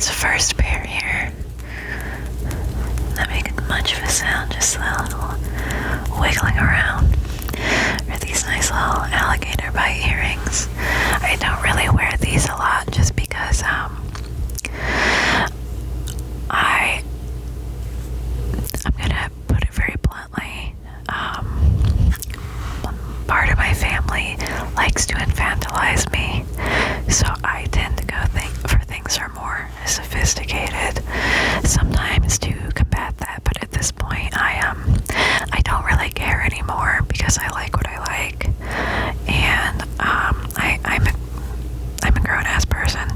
It's a first pair here. Not making much of a sound, just a little wiggling around. Are these nice little alligator bite earrings. I don't really wear these a lot just because I'm gonna put it very bluntly. Part of my family likes to infantilize me, so I tend to go for things that are more sophisticated, sometimes to combat that. But at this point, I don't really care anymore because I like what I like, and I'm a grown ass person.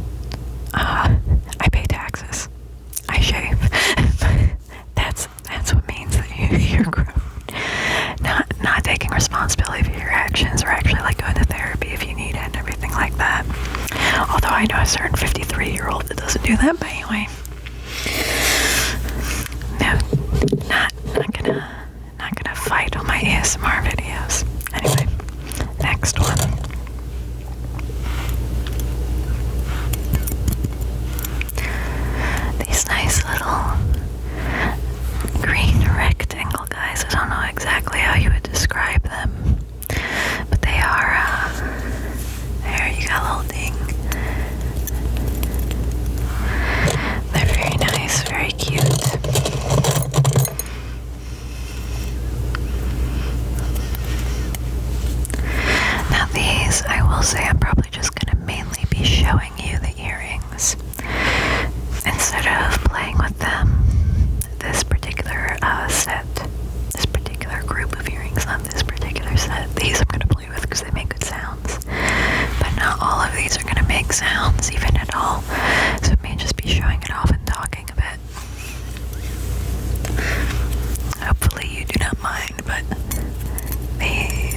I pay taxes. I shave. That's what means that you're grown. Not taking responsibility for your actions, or actually like going to therapy if you need it and everything like that. Although I know a certain 53-year-old that doesn't do that, but anyway. No, not gonna fight on my ASMR videos. Anyway, next one. These nice little green rectangle guys. I don't know exactly how you would describe them, but they are, there you got a little ding. They're very nice, very cute. Now these, I will say, I'm probably just going to mainly be showing you the earrings instead of playing with them. This particular set, this particular group of earrings, not this particular set. These I'm going to play with because they make good sounds. But not all of these are going to make sounds, even at all. So it may just be showing it off and talking a bit. Hopefully you do not mind, but these...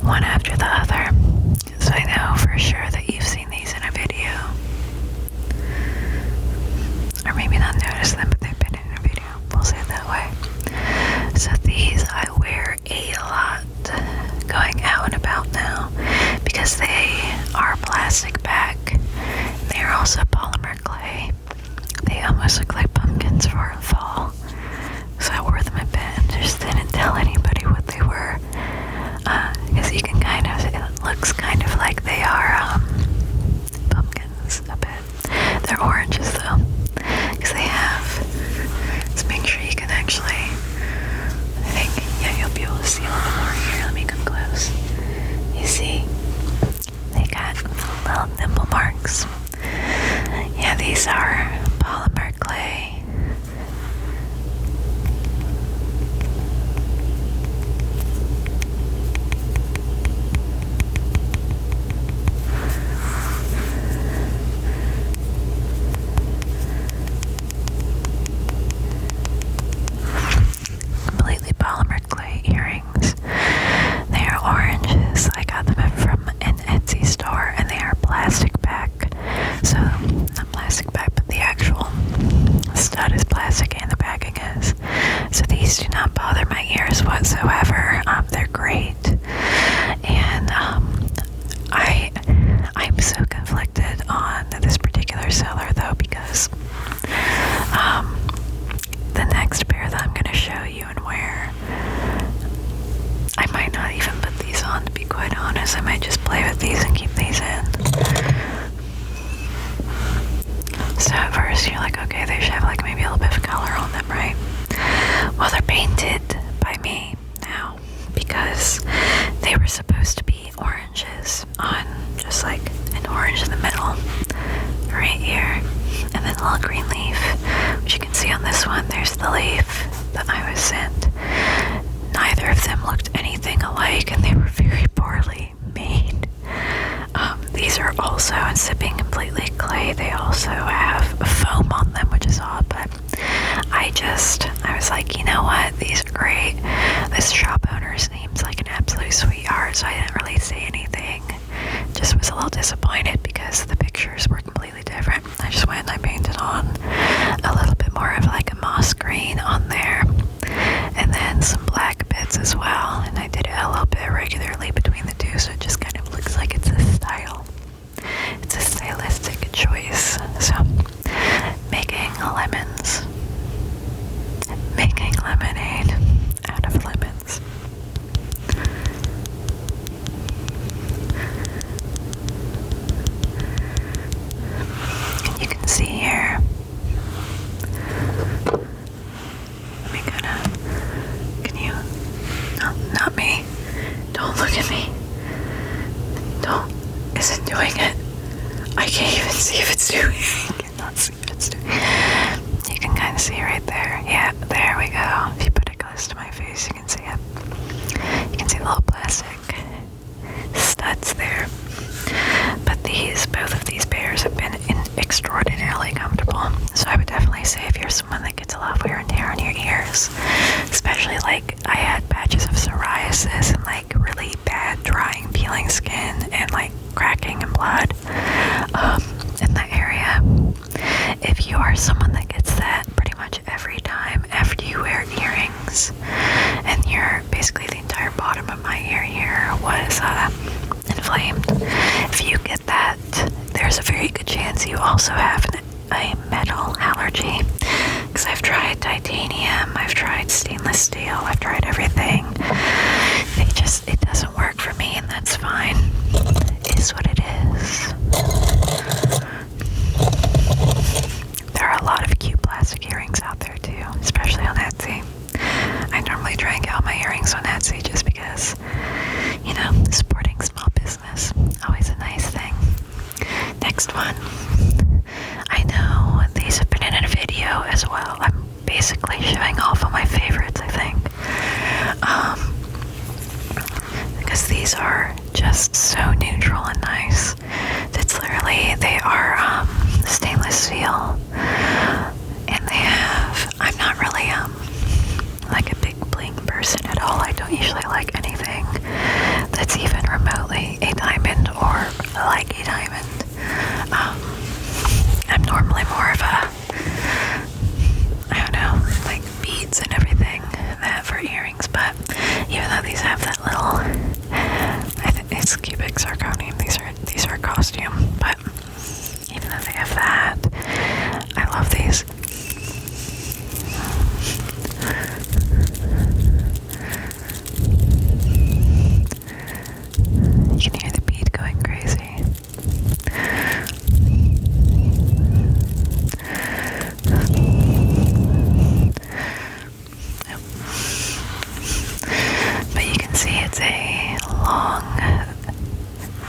One after the other, so I know for sure that you've seen these in a video, or maybe not noticed them, but they've been in a video, we'll say it that way. So these I wear a lot going out and about now, because they are plastic back, they're also polymer clay. They almost look like pumpkins for fall, so I wore them a bit and just didn't tell anybody what they were, because you can kind of, it looks kind of like they are pumpkins a bit. They're oranges though, because they have, let's make sure you can actually, I think, yeah, you'll be able to see a little more here. Let me come close. You see, they got little nipple marks. Yeah, these are polymer clay. in the middle, right here, and then a little green leaf, which you can see on this one. There's the leaf that I was sent. Neither of them looked anything alike, and they were very poorly made. These are also, instead of being completely clay, they also have foam on them, which is odd, but I was like, you know what, these are great. This shop owner seems like an absolute sweetheart, so I didn't really say anything. Just was a little disappointed because the pictures were completely different. I just went and I painted on a little bit more of like a moss green on there, and then some black bits as well, and I did it a little bit regularly between the two, so it just kind of looks like it's a style. It's a stylistic choice. So, making lemonade out of lemons. And you can see here, let me can you, no, not me, don't look at me, is it doing it? I can't even see if it's doing it. I cannot see if it's doing it. You can kind of see right there. Yeah, there we go. If you put it close to my face, you can see it. You can see the little plastic studs there. But both of these pairs have been extraordinarily comfortable. So I would definitely say if you're someone that gets a lot of wear and tear on your ears, especially like I had patches of psoriasis and like really bad drying, peeling skin and like cracking and blood in that area. If you are someone that gets that pretty much every time after you wear earrings, and basically the entire bottom of my ear here was inflamed, if you get that, there's a very good chance you also have a metal allergy. Because I've tried titanium, I've tried stainless steel, I've tried everything. It doesn't work for me, and that's fine. It is what it is. There are a lot of cute plastic earrings out there too, especially on Etsy. I normally try and get all my earrings on Etsy just because, you know, supporting small business, always a nice thing. Next one. I know these have been in a video as well. I'm basically showing off of my favorites, I think. Because these are just so neutral and nice. It's literally, they are stainless steel, and I'm not really like a big bling person at all. I don't usually like anything that's even remotely a diamond or like a diamond. I'm normally more of a, I don't know, like beads and everything that for earrings, but even though these have that little, I think it's cubic zirconium, these are costume, but even though they have that, I love these. You can hear the bead going crazy. But you can see it's a long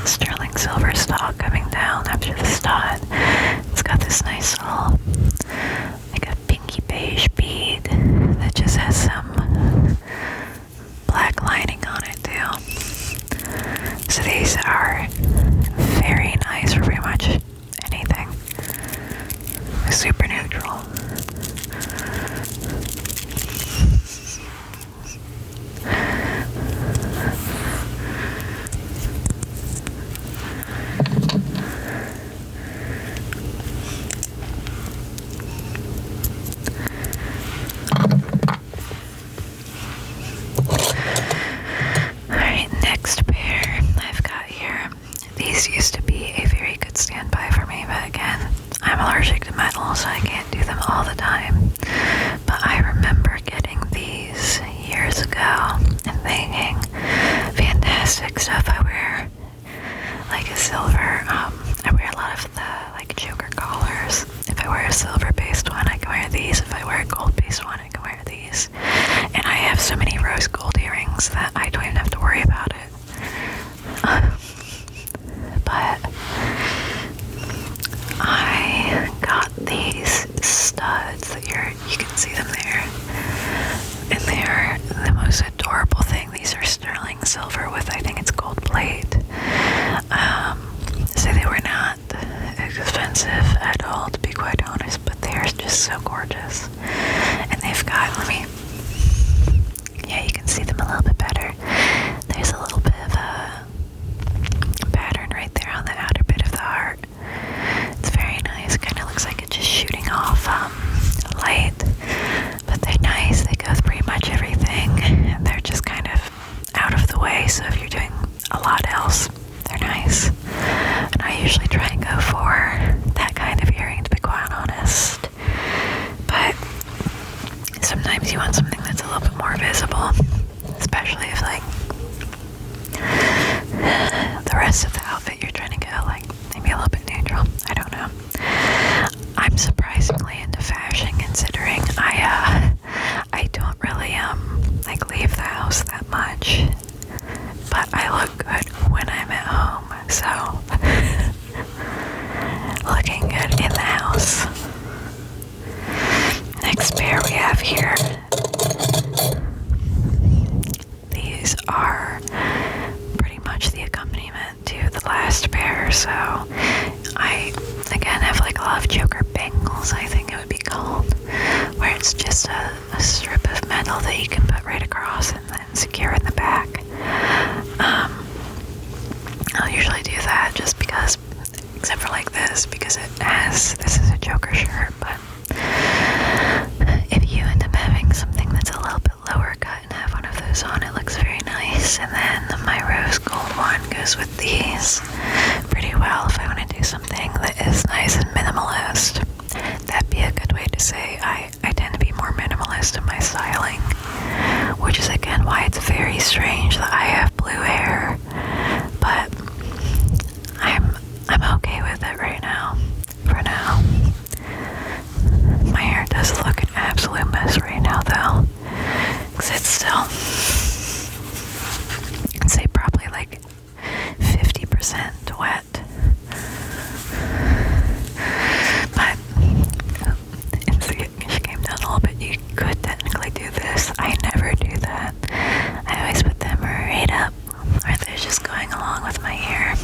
sterling silver stalk coming down after the stud. It's got this nice little, like a pinky beige bead that just has some black lining on it too. So these are very nice for pretty much anything. Super neutral. Alright, next pair I've got here. These used to be a very good standby for me, but again, I'm allergic to metal, so I can't do them all the time. But I remember getting these years ago and thinking, fantastic stuff. I wear like a silver, I wear a lot of the like choker collars. If I wear a silver based one, I can wear these. If I wear a gold based one, I can wear these. And I have so many rose gold earrings that I don't even have to worry about it. But expensive at all, to be quite honest, but they're just so gorgeous. And they've got, yeah, you can see them a little bit better. There's a little bit of a pattern right there on the outer bit of the heart. It's very nice. Kind of looks like it's just shooting off light, but they're nice. They go with pretty much everything, and they're just kind of out of the way, so if you're doing a lot else, they're nice. And I usually try and go for that kind of earring, to be quite honest, but sometimes you want something that's a little bit more visible, especially if the rest of the outfit you're trying to go maybe a little bit neutral. I don't know. I'm surprisingly into fashion, considering I don't really leave the house that much, but I look good when I'm at home, so looking good in the house. Next pair we have here, these are pretty much the accompaniment to the last pair, so I again have a lot of choker bangles, I think it would be called, where it's just a strip of metal that you can put right across and then secure in the back. I'll usually do that just because, except for this, because this is a choker shirt, but if you end up having something that's a little bit lower cut and have one of those on, it looks very nice. And then my rose gold one goes with these pretty well if I want to do something that is nice and minimalist. That'd be a good way to say I tend to be more minimalist in my styling, which is again why it's very strange that I have blue hair, but I'm okay with it right now, for now. My hair does look an absolute mess right now though, because it's still, I'd say probably 50% wet. But she came down a little bit. You could technically do this. I never do that. I always put them right up where they're just going along with my hair.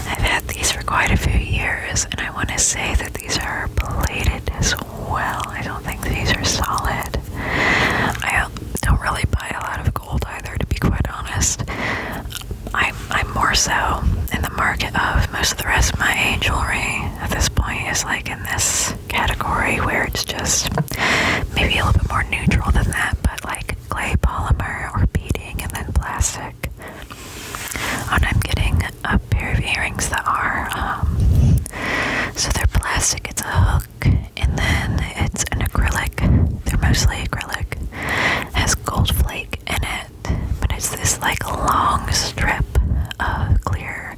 I've had these for quite a few years, and I want to say that these are plated as well. I don't think these are solid. I don't really buy a lot of gold either, to be quite honest. I'm more so in the market of most of the rest of my jewelry at this point is in this category where it's just maybe a little bit more neutral than that, but clay polymer or beading and then plastic. And I'm getting a pair of earrings that are so they're plastic, it's a hook, and then it's an acrylic. They're mostly acrylic. It has gold flake in it, but it's this long strip of clear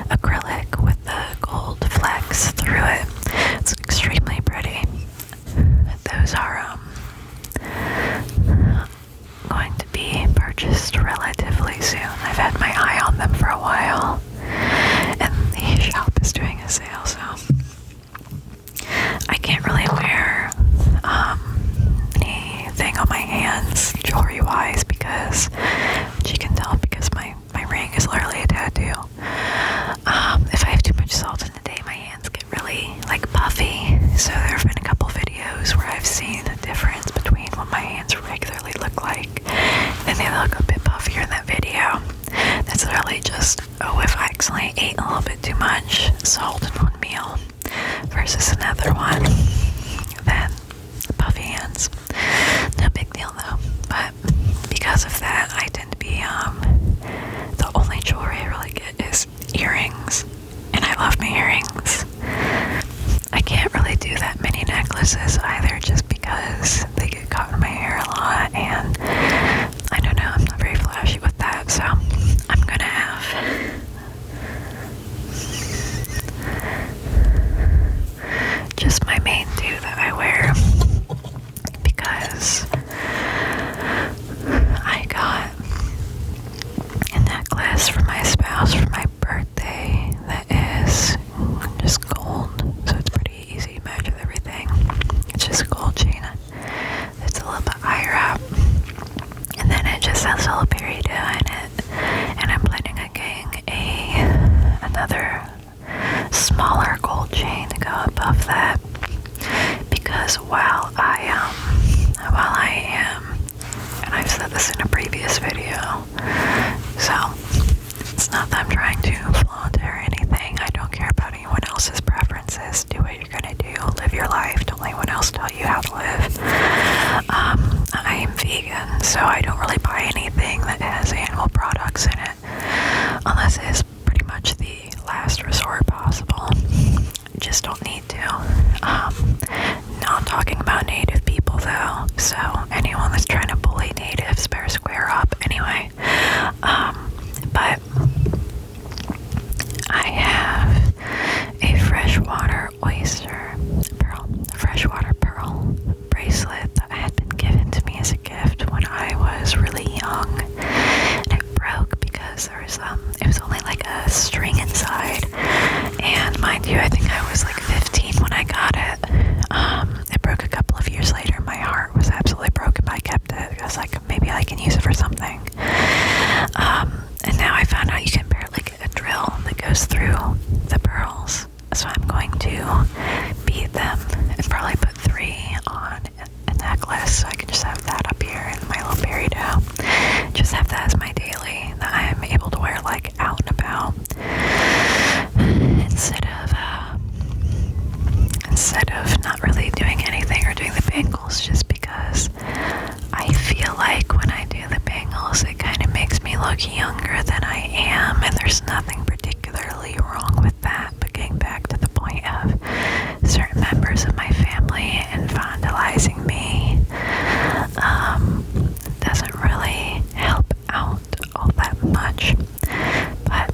acrylic with the gold flecks through it. It's extremely pretty. Those are going to be purchased relatively soon. I've had my eye on them for a while, and the shop is doing a sale, so I can't really wear anything on my hands jewelry wise, because you can tell because my ring is literally a tattoo. If I have too much salt in the day, my hands get really puffy, so there have been a couple videos where I've seen the difference between what my hands regularly look like and they look a bit puffier in that video. That's literally just, if I accidentally ate a little bit too much salt in one meal versus another one, then puffy hands. No big deal though, but because of that, I tend to be, the only jewelry I really get is earrings, and I love my earrings. I can't really do that many necklaces either, just because they get caught in my hair a lot, and I don't know, I'm not very flashy with that, so I'm gonna have just my main two that I wear, because I got a necklace for my spouse for my birthday that is just gold, so it's pretty easy to match with everything. It's just smaller gold chain to go above that, because while I am, and I've said this in a previous video, so it's not that I'm trying to flaunt or anything. I don't care about anyone else's preferences. Do what you're gonna do. Live your life. Don't let anyone else tell you how to live. I am vegan, so I don't really buy anything that has animal products in it, unless it is pretty much the last resort possible. Just don't need to. Not talking about native people though, so anyone that's trying to bully natives better square up anyway. But I have a freshwater pearl bracelet that had been given to me as a gift when I was really young, and it broke because there was it was only like a string inside, and mind you, I think I was like 15 when I got it. It broke a couple of years later. My heart was absolutely broken, but I kept it. I was like, maybe I can use it for something. And now I found out you can pair like a drill that goes through the pearls. So I'm going to beat them and probably put 3 on a necklace, so I can just have that up here in my little peridot. Just have that as my daily that I'm able to wear like out and about, instead of not really doing anything or doing the bangles, just because I feel like when I do the bangles it kind of makes me look younger than I am, and there's nothing particularly wrong with that. But getting back to the point of certain members of my family and vandalizing me doesn't really help out all that much, but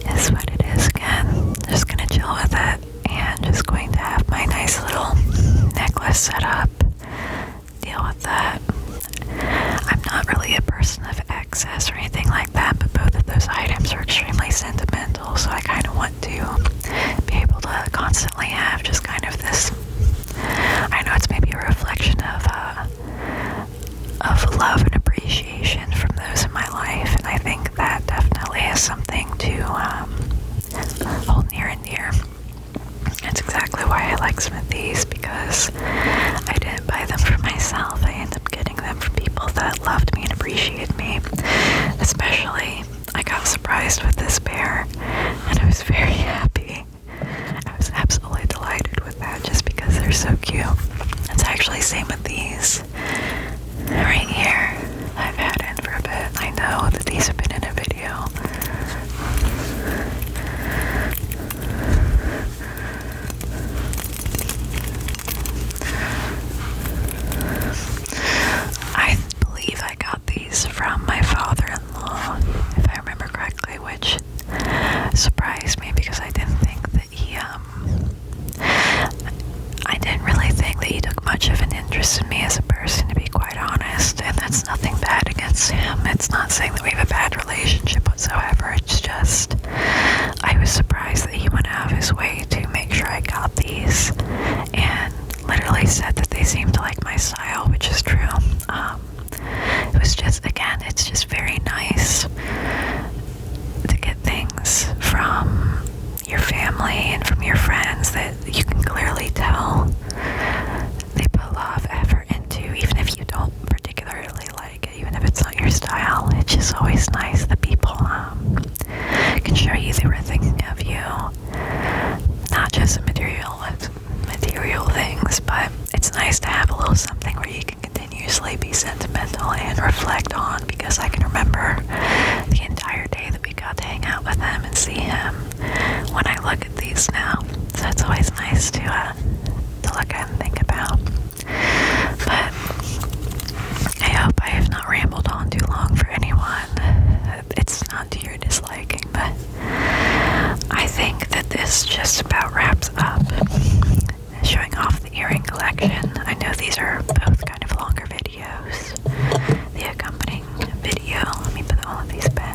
it's what it is. Again, just gonna chill with it and just going to have my nice little necklace set up, deal with that. I'm not really a person of excess or anything like that, but both of those items are extremely sentimental, so I kind of want to be able to constantly have just kind of this, I know it's maybe a reflection of love and appreciation from those in my life, and I think that definitely is something to hold near and dear. That's exactly why I like some of these, because I didn't buy them for myself. I ended up getting them from people that loved me and appreciated me. Especially, I got surprised with this pair, and I was very happy. I was absolutely delighted with that, just because they're so cute. It's actually same with these right here. I've had in for a bit. I know that these have been in a video. I believe I got these from my father-in-law, if I remember correctly, which surprised me because I didn't think that I didn't really think that he took much of an interest in me as a person, to be quite honest, and that's nothing bad against him. It's not saying that we have a bad relationship whatsoever. It's just, I was surprised that he went out of his way to make sure I got these, and literally said that they seemed to like my style, which is true. It was just, again, it's just very nice to get things from your family and from your friends that you can clearly tell they put a lot of effort into, even if you don't particularly like it, even if it's not your style. It's just always nice that people can show you they were thinking of you, not just material things, but it's nice to have a little something where you can continuously be sentimental and reflect on, because I can remember the entire day that we got to hang out with him and see him when I look at these now. So it's always nice to look at and think about. But I hope I have not rambled on too long for anyone. It's not to your disliking, but I think that this just about wraps up showing off the earring collection. I know these are both kind of longer videos. The accompanying video, let me put all of these back.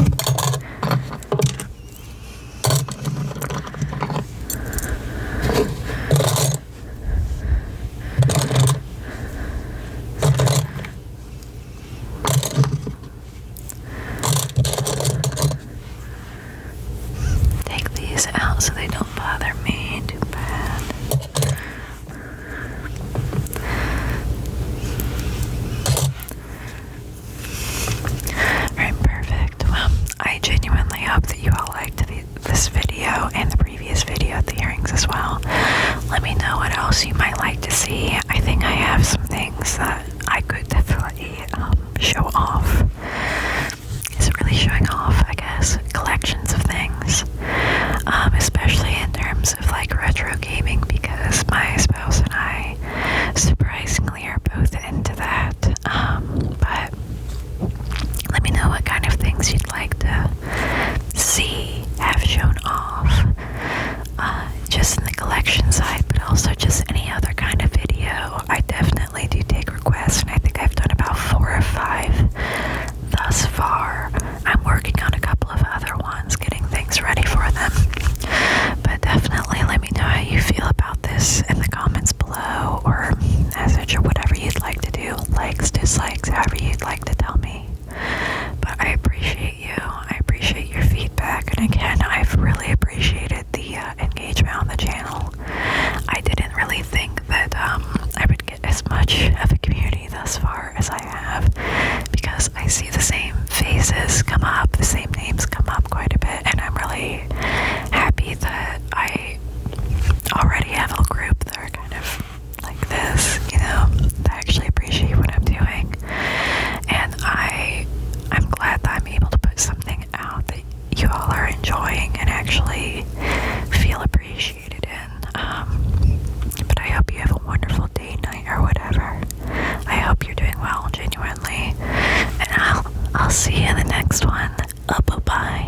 Take these out so they Don't bother me. Too bad. Alright, perfect. Well, I genuinely hope that you all liked this video and the previous video at the earrings as well. Let me know what else you might like to see. I think I have some things that I could definitely show off. It's really showing off, I guess, collections of things, especially in terms of like retro gaming, because my spouse and I surprisingly are both into that. But let me know what kind of things you'd like to see have shown off, just in the collection side, but also just any other kind of video. I definitely do take requests, and I think I've done about 4 or 5 thus far. I'm working on a couple of other ones, getting things ready for them. But definitely let me know how you feel about this in the comments below, or message, or whatever you'd like to do. Likes, dislikes, however you'd like to tell me. But I appreciate you. I appreciate your feedback. And again, I've really appreciated the engagement on the channel. I didn't really think that I would get as much of a community thus far as I have, because I see the same faces come up, the same names come up quite a bit, and I'm really happy that I already have a group that are kind of like this, you know, that actually appreciate what I'm doing. And I'm glad that I'm able to put something out that you all are enjoying and actually feel appreciated in. But I hope you have a wonderful day, night, or whatever. I hope you're doing well, genuinely. And I'll see you in the next one. Bye-bye.